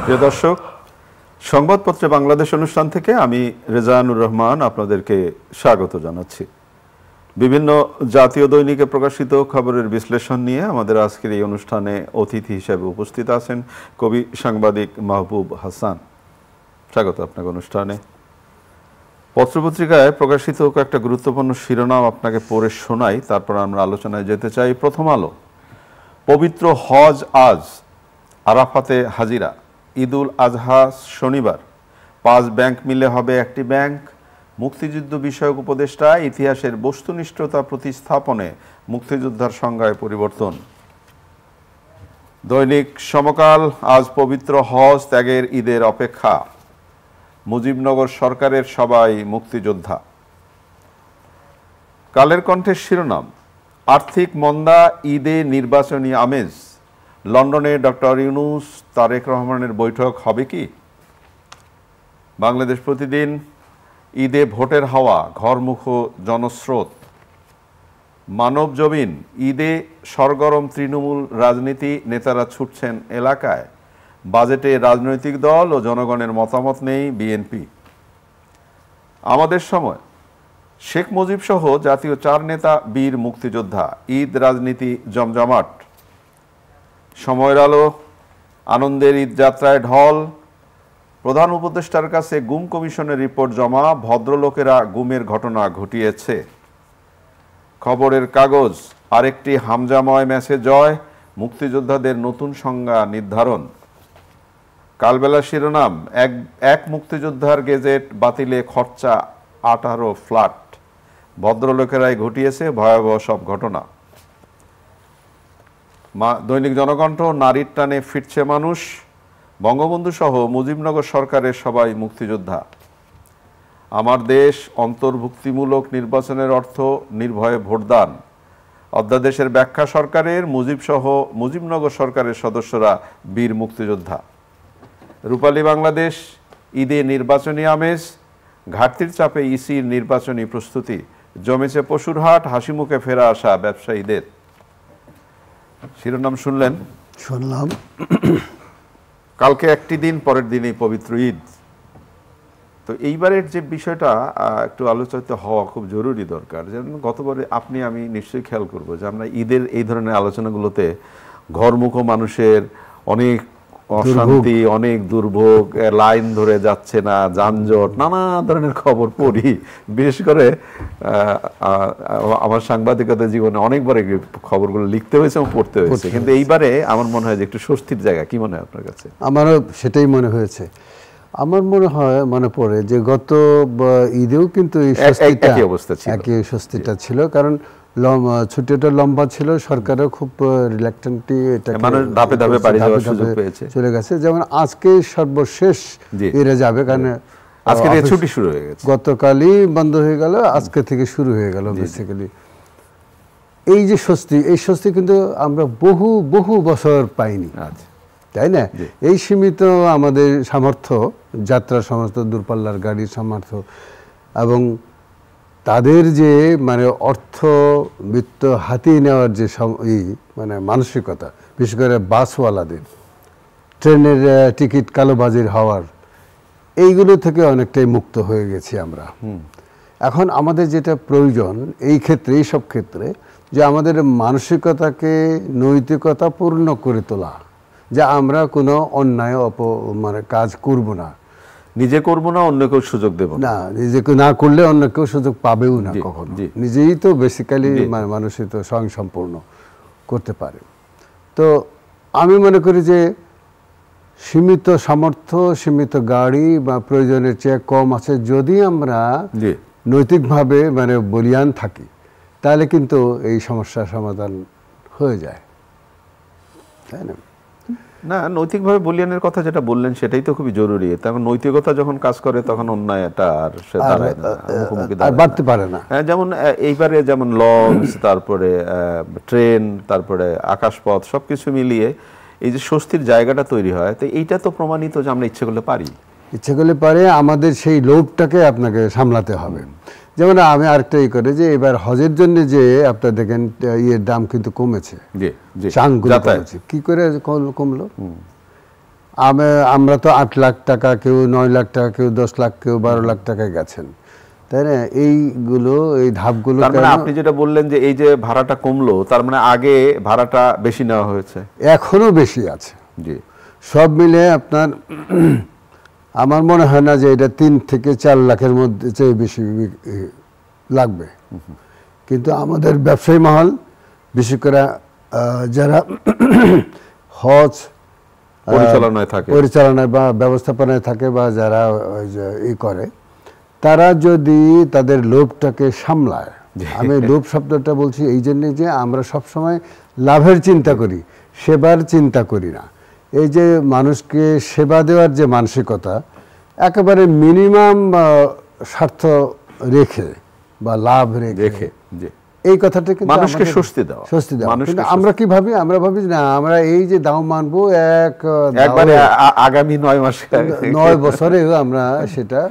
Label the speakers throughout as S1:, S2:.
S1: প্রিয় দর্শক, সংবাদপত্রে বাংলাদেশ অনুষ্ঠান থেকে আমি রেজানুর রহমান আপনাদেরকে স্বাগত জানাচ্ছি। বিভিন্ন জাতীয় দৈনিকে প্রকাশিত খবরের বিশ্লেষণ নিয়ে আমাদের আজকের এই অনুষ্ঠানে অতিথি হিসেবে উপস্থিত আছেন কবি সাংবাদিক মাহবুব হাসান। স্বাগত আপনাকে অনুষ্ঠানে। পত্রপত্রিকায় প্রকাশিত কয়েকটা গুরুত্বপূর্ণ শিরোনাম আপনাকে পড়ে শোনাই, তারপর আমরা আলোচনায় যেতে চাই। প্রথম আলো, পবিত্র হজ আজ, আরাফাতে হাজিরা, ঈদুল আজহা শনিবার, 5 ব্যাংক মিলে হবে একটি ব্যাংক, মুক্তিযুদ্ধ বিষয়ক উপদেষ্টা, ইতিহাসের বস্তুনিষ্ঠতা প্রতিস্থাপনে মুক্তিযোদ্ধার সংজ্ঞায় পরিবর্তন। দৈনিক সমকাল, আজ পবিত্র হজ ত্যাগের ঈদের অপেক্ষা, মুজিবনগর সরকারের সবাই মুক্তিযোদ্ধা। কালের কণ্ঠের শিরোনাম, আর্থিক মন্দা, ঈদে নির্বাচনী আমেজ, লন্ডনে ডক্টর ইউনূস তারেক রহমানের বৈঠক হবে কি? বাংলাদেশ প্রতিদিন, ঈদে ভোটের হাওয়া, ঘরমুখ জনস্রোত। মানব জমিন, ঈদে সরগরম তৃণমূল রাজনীতি, নেতারা ছুটছেন এলাকায়, বাজেটে রাজনৈতিক দল ও জনগণের মতামত নেই বিএনপি। আমাদের সময়, শেখ মুজিব সহ জাতীয় 4 নেতা বীর মুক্তিযোদ্ধা, ঈদ রাজনীতি জমজমাট। সময়ের আলো, আনন্দের ঈদ যাত্রায় ঢল, প্রধান উপদেষ্টার কাছে গুম কমিশনের রিপোর্ট জমা, ভদ্রলোকেরা গুমের ঘটনা ঘটিয়েছে। খবরের কাগজ, আরেকটি হামজাময় ম্যাচে জয়, মুক্তিযোদ্ধাদের নতুন সংজ্ঞা নির্ধারণ। কালবেলা শিরোনাম, এক মুক্তিযোদ্ধার গেজেট বাতিলে খরচা 18 ফ্ল্যাট, ভদ্রলোকেরাই ঘটিয়েছে ভয়াবহ সব ঘটনা। দৈনিক জনকণ্ঠ, নারীর টানে ফিরছে মানুষ, বঙ্গবন্ধু সহ মুজিবনগর সরকারের সবাই মুক্তিযোদ্ধা। আমার দেশ, অন্তর্ভুক্তিমূলক নির্বাচনের অর্থ নির্ভয়ে ভোটদান, অধ্যাদেশের ব্যাখ্যা সরকারের, মুজিব সহ মুজিবনগর সরকারের সদস্যরা বীর মুক্তিযোদ্ধা। রূপালী বাংলাদেশ, ঈদে নির্বাচনী আমেজ, ঘাটতির চাপে ইসির নির্বাচনী প্রস্তুতি, জমেছে পশুর হাট, হাসি মুখে ফেরা আসা ব্যবসায়ীদের। শিরোনাম শুনলেন?
S2: শুনলাম।
S1: কালকে একটি দিন, পরের দিনই পবিত্র ঈদ। তো এইবারের যে বিষয়টা একটু আলোচিত হওয়া খুব জরুরি দরকার। যেমন গতবারে আমি নিশ্চয়ই খেয়াল করবো যে আমরা ঈদের এই ধরনের আলোচনাগুলোতে ঘরমুখ মানুষের অনেক অশান্তি, অনেক দুর্ভোগ, লাইন ধরে যাচ্ছে না, যানজট, নানা ধরনের খবর পড়ি। বিশেষ করে আমার সাংবাদিকতা জীবনে অনেকবার খবরগুলো লিখতে হয়েছে এবং পড়তে হয়েছে, কিন্তু এইবারে আমার মনে হয় যে একটু স্বস্তির জায়গা। কি মনে হয় আপনার কাছে?
S2: আমারও সেটাই মনে হয়েছে। আমার মনে পড়ে যে গত ঈদেও কিন্তু একই স্বস্তিটা ছিল, কারণ ছুটিটা লম্বা ছিল, সরকারও খুব রিল্যাক্টেন্টলি চলে গেছে। যেমন আজকে সর্বশেষ এরা যাবে, কারণ
S1: আজকে ছুটি শুরু হয়ে গেছে,
S2: গতকালই বন্ধ হয়ে গেল, আজকে থেকে শুরু হয়ে গেল বেসিক্যালি। এই যে স্বস্তি, এই স্বস্তি কিন্তু আমরা বহু বছর পাইনি, তাই না? এই সীমিত আমাদের সামর্থ্য, যাত্রা সামর্থ্য, দূরপাল্লার গাড়ির সামর্থ্য, এবং তাদের যে অর্থবিত্ত হাতিয়ে নেওয়ার যে মানসিকতা, বিশেষ করে বাসওয়ালাদের, ট্রেনের টিকিট কালোবাজির হওয়ার, এইগুলো থেকে অনেকটাই মুক্ত হয়ে গেছি আমরা। এখন আমাদের যেটা প্রয়োজন এই সব ক্ষেত্রে, যে আমাদের মানসিকতাকে নৈতিকতা পূর্ণ করে তোলা, যে আমরা কোনো অন্যায় কাজ করব না,
S1: নিজে করব না, অন্য কেউ সুযোগ দেব
S2: না, নিজেকে না করলে অন্য কেউ সুযোগ পাবেও না কখনো। নিজেই তো বেসিক্যালি মানুষই তো স্বয়ংসম্পূর্ণ করতে পারে। তো আমি মনে করি যে সীমিত সামর্থ্য, সীমিত গাড়ি বা প্রয়োজনের চেয়ে কম আছে, যদি আমরা নৈতিকভাবে বলিয়ান থাকি, তাহলে কিন্তু এই সমস্যার সমাধান হয়ে যায়, তাই না?
S1: না, নৈতিকভাবে বলিয়ানের কথা যেটা বললেন সেটাই তো খুবই জরুরি। তখন নৈতিকতা যখন কাজ করে তখন অন্যায়টা আর সে দাঁড়ায় না, মুখোমুখি
S2: বাড়তে পারে না।
S1: যেমন এইবারে যেমন লঞ্চ, তারপরে ট্রেন, তারপরে আকাশপথ, সবকিছু মিলিয়ে এই যে স্বস্তির জায়গাটা তৈরি হয়, তো এইটা তো প্রমাণিত যে আমরা ইচ্ছে করলে পারি। আমাদের সেই লোভটাকে আপনাকে সামলাতে হবে।
S2: যেমন আমি আরেকটা করি যে এবার হজের জন্য যে আপনার দেখেন ইয়ের দাম কিন্তু কমেছে, কি করে কমলো? আমরা তো 8 লাখ টাকা, কেউ 9 লাখ টাকা, কেউ 10 লাখ, কেউ 12 লাখ টাকায় গেছেন, তাই না? এইগুলো, এই ধাপগুলো,
S1: তার মানে আপনি যেটা বললেন যে এই যে ভাড়াটা কমলো, তার মানে আগে ভাড়াটা বেশি নেওয়া হয়েছে,
S2: এখনো বেশি আছে।
S1: জি,
S2: সব মিলে আপনার আমার মনে হয় না যে এটা 3 থেকে 4 লাখের মধ্যে চেয়ে বেশি লাগবে। কিন্তু আমাদের ব্যবসায়ী মহল, বিশেষ করে যারা হজ পরিচালনায় বা ব্যবস্থাপনায় থাকে বা যারা ই করে, তারা যদি তাদের লোভটাকে সামলায়, আমি লোভ শব্দটা বলছি এই জন্যে যে আমরা সবসময় লাভের চিন্তা করি, সেবার চিন্তা করি না। এই যে মানুষকে সেবা দেওয়ার যে মানসিকতা, একেবারে মিনিমাম স্বার্থ রেখে বা লাভ রেখে, এই কথাটা কিন্তু
S1: মানুষকে স্বস্তি দেওয়া।
S2: কিন্তু আমরা কি ভাবি? আমরা ভাবি না আমরা এই যে দাম মানবো
S1: একবারে আগামী 9 মাসে,
S2: 9 বছরে আমরা সেটা।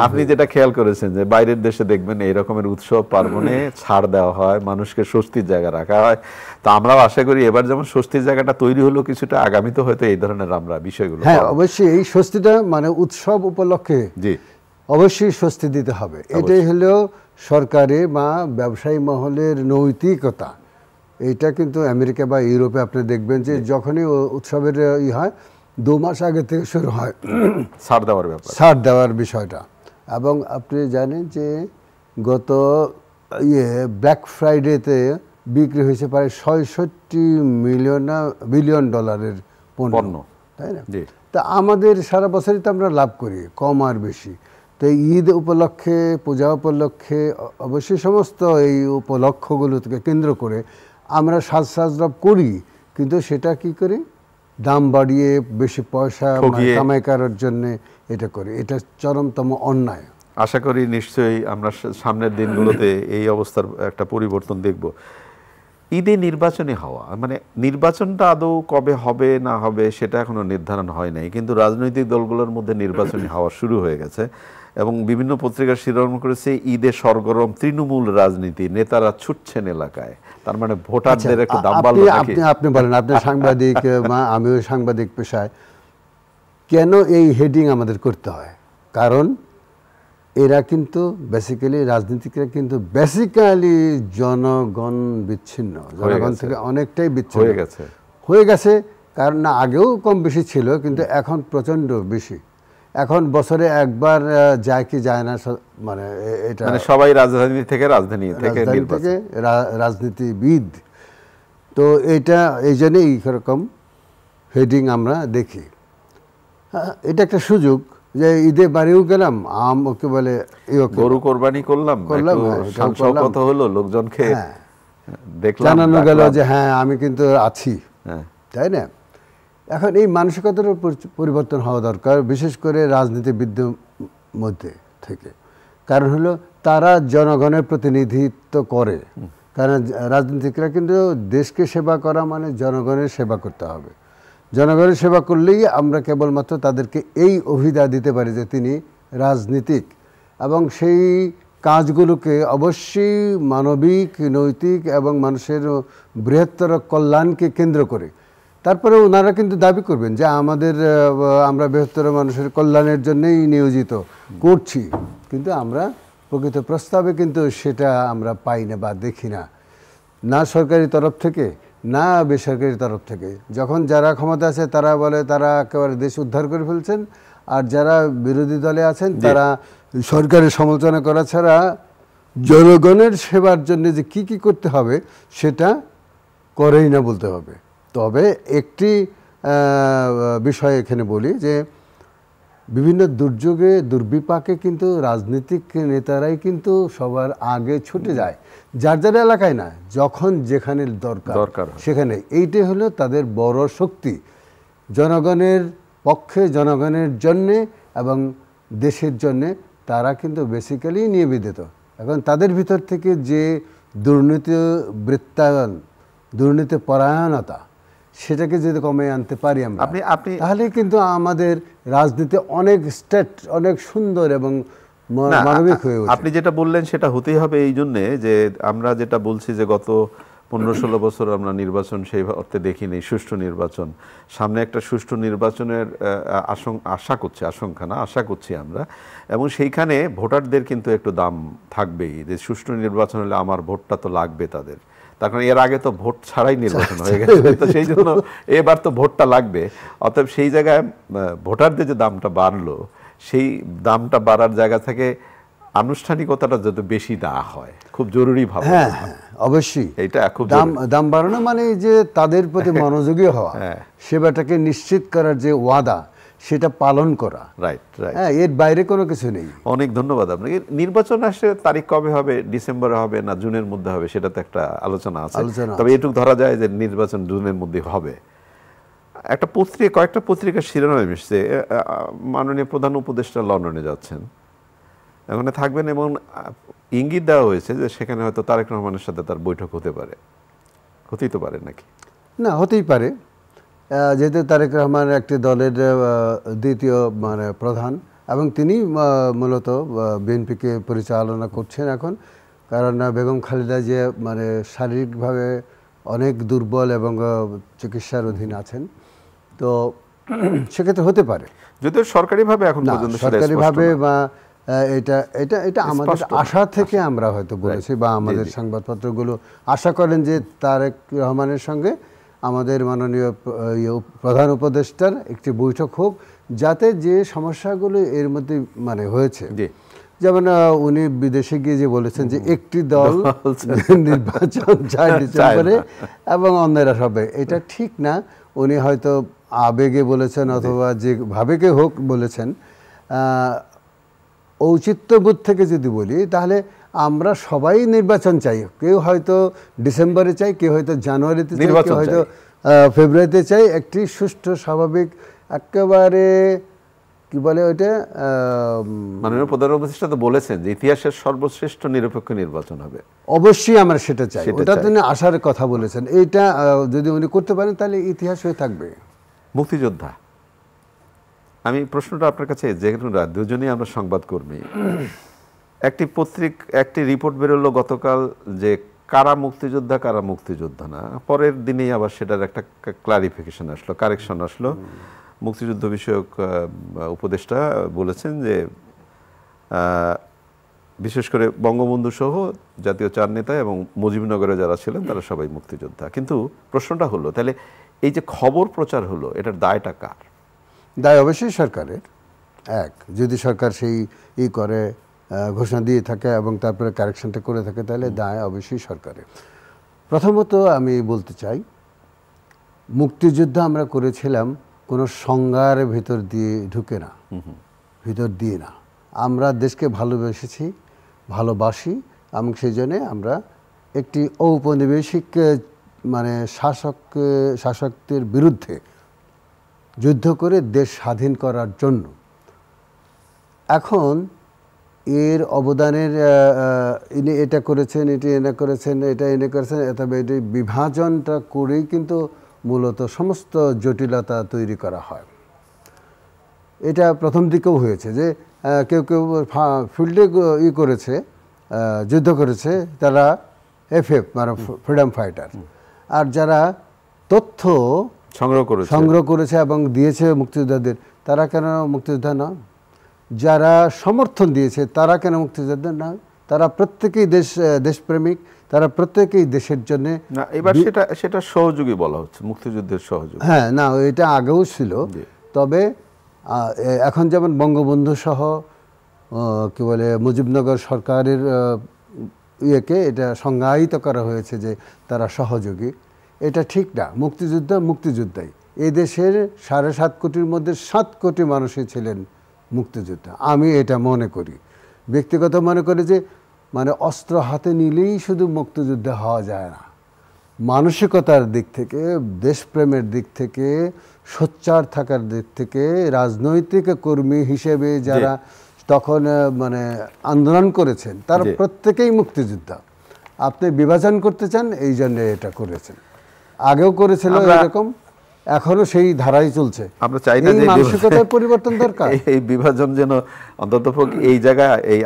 S1: আপনি যেটা খেয়াল করেছেন যে বাইরের দেশে দেখবেন এই রকমের উৎসব পার্বণে ছাড় দেওয়া হয়, মানুষকে স্বস্তির জায়গা রাখা হয়। তো আমরাও আশা করি এবার যেমন স্বস্তির জায়গাটা তৈরি হলো কিছুটা, আগামীতে হয়তো এই ধরনের আমরা বিষয়গুলো।
S2: হ্যাঁ, অবশ্যই এই স্বস্তিটা মানে উৎসব উপলক্ষে
S1: জি
S2: অবশ্যই স্বস্তি দিতে হবে। এটাই হলো সরকারি বা ব্যবসায়ী মহলের নৈতিকতা। এইটা কিন্তু আমেরিকা বা ইউরোপে আপনি দেখবেন যে যখনই উৎসবের হয় 2 মাস আগে থেকে শুরু হয় ছাড় দেওয়ার বিষয়টা। এবং আপনি জানেন যে গত ব্ল্যাক ফ্রাইডেতে বিক্রি হয়েছে প্রায় ৬৬ বিলিয়ন ডলারের পণ্য, তাই না? তা আমাদের সারা বছরই তো আমরা লাভ করি, কম আর বেশি। তো ঈদ উপলক্ষে, পূজা উপলক্ষে অবশ্যই সমস্ত এই উপলক্ষগুলোকে কেন্দ্র করে আমরা সাজলাভ করি, কিন্তু সেটা কি করি? দাম বাড়িয়ে বেশি পয়সা কামাই করার জন্য এটা করি। এটা চরমতম অন্যায়।
S1: আশা করি নিশ্চয়ই আমরা সামনের দিনগুলোতে এই অবস্থার একটা পরিবর্তন দেখব। ঈদে নির্বাচনী হওয়া, মানে নির্বাচনটা আদৌ কবে হবে না হবে সেটা এখনো নির্ধারণ হয় নাই, কিন্তু রাজনৈতিক দলগুলোর মধ্যে নির্বাচনী হওয়া শুরু হয়ে গেছে এবং বিভিন্ন পত্রিকার শিরোনাম করেছে ঈদে সরগরম তৃণমূল রাজনীতি, নেতারা ছুটছেন এলাকায়। তার মানে ভোটারদের একটু দাম বাড়লো নাকি?
S2: আপনি বলেন, আপনি সাংবাদিক, আমিও সাংবাদিক পেশায়, কেন এই হেডিং আমাদের করতে হয়? কারণ এরা কিন্তু বেসিক্যালি, রাজনীতিকরা কিন্তু বেসিক্যালি জনগণ বিচ্ছিন্ন, জনগণ থেকে অনেকটাই বিচ্ছিন্ন হয়ে গেছে। কারণ না, আগেও কম বেশি ছিল, কিন্তু এখন প্রচণ্ড বেশি। এখন বছরে একবার যায় কি যায় না, মানে এটা
S1: সবাই রাজধানী থেকে
S2: রাজনীতিবিদ। তো এটা এই জন্যই এইরকম হেডিং আমরা দেখি। এটা একটা সুযোগ যে ঈদে বাড়িও গেলাম, ওকে বলে
S1: গরু কোরবানি করলাম, কথা হলো, লোকজনকে
S2: জানানো গেল যে হ্যাঁ আমি কিন্তু আছি, তাই না? এখন এই মানসিকতার পরিবর্তন হওয়া দরকার, বিশেষ করে রাজনীতিবিদদের মধ্যে থেকে। কারণ হলো তারা জনগণের প্রতিনিধিত্ব করে। কারণ রাজনীতিকরা কিন্তু দেশকে সেবা করা মানে জনগণের সেবা করতে হবে। জনগণের সেবা করলেই আমরা কেবলমাত্র তাদেরকে এই অভিধা দিতে পারি যে তিনি রাজনীতিক, এবং সেই কাজগুলোকে অবশ্যই মানবিক, নৈতিক এবং মানুষের বৃহত্তর কল্যাণকে কেন্দ্র করে। তারপরে ওনারা কিন্তু দাবি করবেন যে আমরা বৃহত্তর মানুষের কল্যাণের জন্যই নিয়োজিত করছি, কিন্তু আমরা প্রকৃত প্রস্তাবে কিন্তু সেটা আমরা পাই না বা দেখি না, না সরকারি তরফ থেকে না বেসরকারি তরফ থেকে। যখন যারা ক্ষমতা আছে তারা বলে তারা একেবারে দেশ উদ্ধার করে ফেলছেন, আর যারা বিরোধী দলে আছেন তারা সরকারের সমালোচনা করা ছাড়া জনগণের সেবার জন্য যে কি কি করতে হবে সেটা করেই না বলতে হবে। তবে একটি বিষয় এখানে বলি যে বিভিন্ন দুর্যোগে, দুর্বিপাকে কিন্তু রাজনৈতিক নেতারাই কিন্তু সবার আগে ছুটে যায়, যার যার এলাকায় না, যখন যেখানে দরকার সেখানে। এইটাই হলো তাদের বড় শক্তি, জনগণের পক্ষে, জনগণের জন্যে এবং দেশের জন্যে তারা কিন্তু বেসিক্যালি নিবেদিত। এখন তাদের ভিতর থেকে যে দুর্নীতি বৃত্তায়ন, দুর্নীতি পরায়ণতা, সেটাকে যদি কমে আনতে পারি আমরা, তাহলে কিন্তু আমাদের রাজনীতি অনেক সুন্দর এবং মানবিক হয়ে ওঠে।
S1: আপনি যেটা বললেন সেটা হতেই হবে এই জন্যে যে আমরা যেটা বলছি যে গত 15-16 বছর আমরা নির্বাচন সেই অর্থে দেখিনি, সুষ্ঠু নির্বাচন। সামনে একটা সুষ্ঠু নির্বাচনের আশা করছি আমরা, এবং সেইখানে ভোটারদের কিন্তু একটু দাম থাকবেই, যে সুষ্ঠু নির্বাচন হলে আমার ভোটটা তো লাগবে তাদের। তার কারণ এর আগে তো ভোট ছাড়াই নির্বাচন হয়ে গেছে, তো সেই জন্য এবার তো ভোটটা লাগবে। অতএব সেই জায়গায় ভোটারদের যে দামটা বাড়লো, সেই দামটা বাড়ার জায়গা থেকে আনুষ্ঠানিকতাটা যত বেশি না হয় খুব জরুরি ভাবে।
S2: হ্যাঁ, অবশ্যই
S1: এটা খুব
S2: দাম বাড়ানো মানে যে তাদের প্রতি মনোযোগী হওয়া, সেবাটাকে নিশ্চিত করার যে ওয়াদা সেটা পালন করা।
S1: রাইট রাইট,
S2: এর বাইরে কোনো কিছু নেই।
S1: অনেক ধন্যবাদ আপনাকে। নির্বাচন আসলে তারিখ কবে হবে, ডিসেম্বরে হবে না জুনের মধ্যে হবে, সেটা তো একটা আলোচনা আছে। তবে এটুকু ধরা যায় যে নির্বাচন জুনের মধ্যে হবে। একটা কয়েকটা পত্রিকার শিরোনাম এসেছে, মাননীয় প্রধান উপদেষ্টা লন্ডনে যাচ্ছেন, ওখানে থাকবেন, এবং ইঙ্গিত দেওয়া হয়েছে যে সেখানে হয়তো তারেক রহমানের সাথে তার বৈঠক হতে পারে। হতেই তো পারে নাকি?
S2: না, হতেই পারে, যেহেতু তারেক রহমান একটি দলের দ্বিতীয় প্রধান, এবং তিনি মূলত বিএনপিকে পরিচালনা করছেন এখন। কারণ বেগম খালেদা যে শারীরিকভাবে অনেক দুর্বল এবং চিকিৎসার অধীন আছেন, তো সেক্ষেত্রে হতে পারে।
S1: যদিও সরকারিভাবে এখন পর্যন্ত
S2: সরকারিভাবে বা এটা আমাদের আশা থেকে আমরা হয়তো বলেছি, বা আমাদের সংবাদপত্রগুলো আশা করেন যে তারেক রহমানের সঙ্গে আমাদের মাননীয় প্রধান উপদেষ্টার একটি বৈঠক হোক, যাতে যে সমস্যাগুলো এর মধ্যে হয়েছে, যেমন উনি বিদেশে গিয়ে যে বলেছেন যে একটি দল নির্বাচন চায় ডিসেম্বরে এবং অন্যরা সবে, এটা ঠিক না। উনি হয়তো আবেগে বলেছেন অথবা যেভাবে কে হোক বলেছেন। ঔচিত্যবোধ থেকে যদি বলি, তাহলে আমরা সবাই নির্বাচন চাই। কেউ হয়তো ডিসেম্বরে চাই, কেউ হয়তো জানুয়ারিতে চাই, কেউ হয়তো ফেব্রুয়ারিতে চাই। একটি সুষ্ঠু স্বাভাবিক একেবারে কি বলে ওইটা,
S1: মাননীয় প্রধান উপদেষ্টা তো বলেছেন যে ইতিহাসের সর্বশ্রেষ্ঠ নিরপেক্ষ নির্বাচন হবে।
S2: অবশ্যই আমরা সেটা চাই, ওটা তিনি আশার কথা বলেছেন। এইটা যদি উনি করতে পারেন তাহলে ইতিহাস হয়ে থাকবে।
S1: মুক্তিযোদ্ধা, আমি প্রশ্নটা আপনার কাছে, যেহেতু দুজনেই আমরা সংবাদকর্মী, একটি রিপোর্ট বেরোলো গতকাল যে কারা মুক্তিযোদ্ধা না, পরের দিনেই আবার সেটার একটা ক্লারিফিকেশন আসলো, কারেকশন আসলো। মুক্তিযুদ্ধ বিষয়ক উপদেষ্টা বলেছেন যে বিশেষ করে বঙ্গবন্ধু সহ জাতীয় 4 নেতা এবং মুজিবনগরে যারা ছিলেন তারা সবাই মুক্তিযোদ্ধা। কিন্তু প্রশ্নটা হলো, তাহলে এই যে খবর প্রচার হলো, এটার দায়টা কার?
S2: দায় অবশ্যই সরকারের। যদি সরকার সেই করে ঘোষণা দিয়ে থাকে এবং তারপরে কারেকশনটা করে থাকে, তাহলে দায় অবশ্যই সরকারের। প্রথমত আমি বলতে চাই, মুক্তিযুদ্ধ আমরা করেছিলাম কোনো সংজ্ঞার ভিতর দিয়ে ঢুকে না, ভিতর দিয়ে না। আমরা দেশকে ভালোবাসি, এবং সেই জন্যে আমরা একটি ঔপনিবেশিক শাসকদের বিরুদ্ধে যুদ্ধ করে দেশ স্বাধীন করার জন্য। এখন এর অবদানের ইনি এটা করেছেন, এনে করেছেন, তবে এটি বিভাজনটা করেই কিন্তু মূলত সমস্ত জটিলতা তৈরি করা হয়। এটা প্রথম দিকেও হয়েছে যে কেউ ফিল্ডে করেছে, যুদ্ধ করেছে, তারা এফএফ ফ্রিডম ফাইটার, আর যারা তথ্য সংগ্রহ করেছে এবং দিয়েছে মুক্তিযোদ্ধাদের, তারা কেন মুক্তিযোদ্ধা নয়? যারা সমর্থন দিয়েছে তারা কেন মুক্তিযোদ্ধা নয়? তারা প্রত্যেকেই দেশপ্রেমিক, তারা প্রত্যেকেই দেশের জন্য।
S1: এবার সেটা সহযোগী বলা হচ্ছে, মুক্তিযুদ্ধের সহযোগী।
S2: হ্যাঁ, না, এটা আগেও ছিল। তবে এখন যেমন বঙ্গবন্ধু সহ কি বলে মুজিবনগর সরকারের এটা সংজ্ঞায়িত করা হয়েছে যে তারা সহযোগী, এটা ঠিক না। মুক্তিযোদ্ধাই। এই দেশের 7.5 কোটির মধ্যে 7 কোটি মানুষই ছিলেন মুক্তিযোদ্ধা। আমি এটা মনে করি, ব্যক্তিগত মনে করি যে অস্ত্র হাতে নিলেই শুধু মুক্তিযোদ্ধা হওয়া যায় না। মানসিকতার দিক থেকে, দেশপ্রেমের দিক থেকে, সোচ্চার থাকার দিক থেকে, রাজনৈতিক কর্মী হিসেবে যারা তখন আন্দোলন করেছেন, তারা প্রত্যেকেই মুক্তিযোদ্ধা। আপনি বিভাজন করতে চান, এই জন্য এটা করেছেন, আগেও করেছিল এরকম, এখনো সেই ধারাই চলছে।
S1: আমরা চাই না যে
S2: মানসিকতার পরিবর্তন দরকার।
S1: এই বিভাজন যেন অন্তত এই জায়গায় এই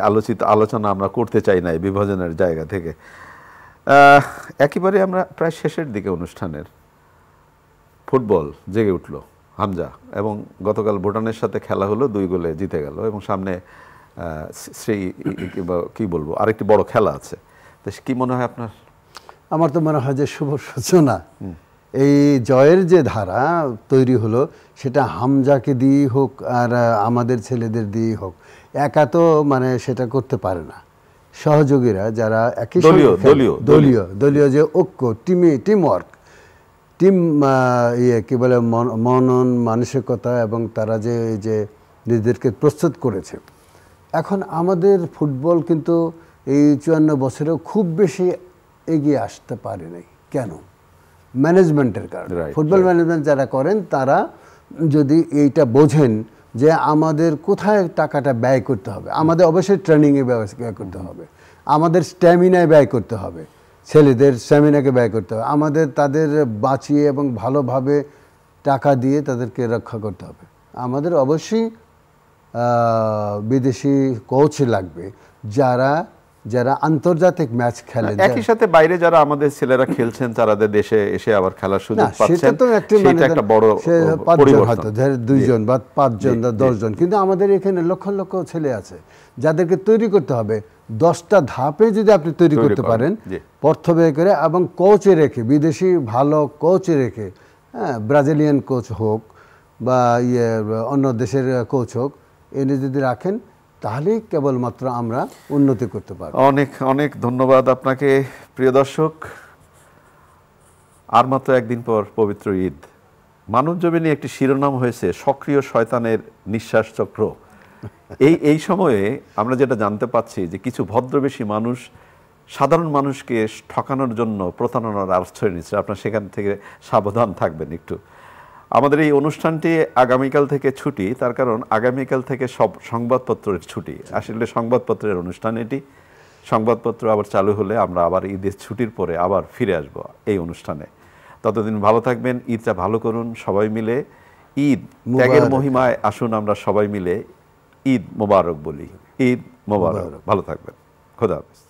S1: আলোচনা আমরা করতে চাই না, এই বিভাজনের জায়গা থেকে। একেবারে আমরা প্রায় শেষের দিকে অনুষ্ঠানের। ফুটবল জেগে উঠল হামজা, এবং গতকাল ভুটানের সাথে খেলা হলো, 2 গোলে জিতে গেল, এবং সামনে সেই কি বলবো আরেকটি বড় খেলা আছে। তো কি মনে হয় আপনার?
S2: আমার তো মনে হয় যে শুভ সূচনা, এই জয়ের যে ধারা তৈরি হলো সেটা হামজাকে দিয়েই হোক আর আমাদের ছেলেদের দিয়েই হোক, একা তো মানে সেটা করতে পারে না। সহযোগীরা যারা একই দলীয় যে ঐক্য, টিমওয়ার্ক, টিম কি বলে মনন মানসিকতা, এবং তারা যে নিজেদেরকে প্রস্তুত করেছে। এখন আমাদের ফুটবল কিন্তু এই 54 বছরেও খুব বেশি এগিয়ে আসতে পারে নাই। কেন? ম্যানেজমেন্টের কারণে। ফুটবল ম্যানেজমেন্ট যারা করেন তারা যদি এইটা বোঝেন যে আমাদের কোথায় টাকাটা ব্যয় করতে হবে, আমাদের অবশ্যই ট্রেনিংয়ে ব্যয় করতে হবে, আমাদের স্ট্যামিনায় ব্যয় করতে হবে, ছেলেদের স্ট্যামিনাকে ব্যয় করতে হবে, আমাদের তাদের বাঁচিয়ে এবং ভালোভাবে টাকা দিয়ে তাদেরকে রক্ষা করতে হবে। আমাদের অবশ্যই বিদেশি কোচ লাগবে যারা আন্তর্জাতিক ম্যাচ খেলেন।
S1: একই সাথে বাইরে যারা আমাদের ছেলেরা খেলছেন তারা দেশে এসে আবার খেলার সুযোগ পাচ্ছেন, সেটা একটা বড় পরিবর্তন।
S2: 2 জন বা 5 জন বা 10 জন, কিন্তু আমাদের এখানে লক্ষ লক্ষ ছেলে আছে যাদেরকে তৈরি করতে হবে। 10টা ধাপে যদি আপনি তৈরি করতে পারেন অর্থ ব্যয় করে এবং কোচে রেখে, বিদেশি ভালো কোচে রেখে, হ্যাঁ, ব্রাজিলিয়ান কোচ হোক বা অন্য দেশের কোচ হোক, এনে যদি রাখেন তাহলেই কেবলমাত্র আমরা উন্নতি করতে পারব।
S1: অনেক অনেক ধন্যবাদ আপনাকে। প্রিয় দর্শক, আর মাত্র একদিন পর পবিত্র ঈদ। মানবজমিনে একটি শিরোনাম হয়েছে সক্রিয় শয়তানের নিঃশ্বাস চক্র। এই সময়ে আমরা যেটা জানতে পাচ্ছি যে কিছু ভদ্রবেশী মানুষ সাধারণ মানুষকে ঠকানোর জন্য প্রতারণার আশ্রয় নিচ্ছে। আপনার সেখান থেকে সাবধান থাকবেন একটু। আমাদের এই অনুষ্ঠানটি আগামীকাল থেকে ছুটি, তার কারণ আগামীকাল থেকে সব সংবাদপত্রের ছুটি। আসলে সংবাদপত্রের অনুষ্ঠান এটি। সংবাদপত্র আবার চালু হলে আমরা আবার ঈদের ছুটির পরে আবার ফিরে আসব এই অনুষ্ঠানে। ততদিন ভালো থাকবেন, ঈদটা ভালো করুন সবাই মিলে। ঈদ ত্যাগের মহিমায় আসুন আমরা সবাই মিলে ঈদ মোবারক বলি। ঈদ মোবারক। ভালো থাকবেন। খোদা হাফেজ।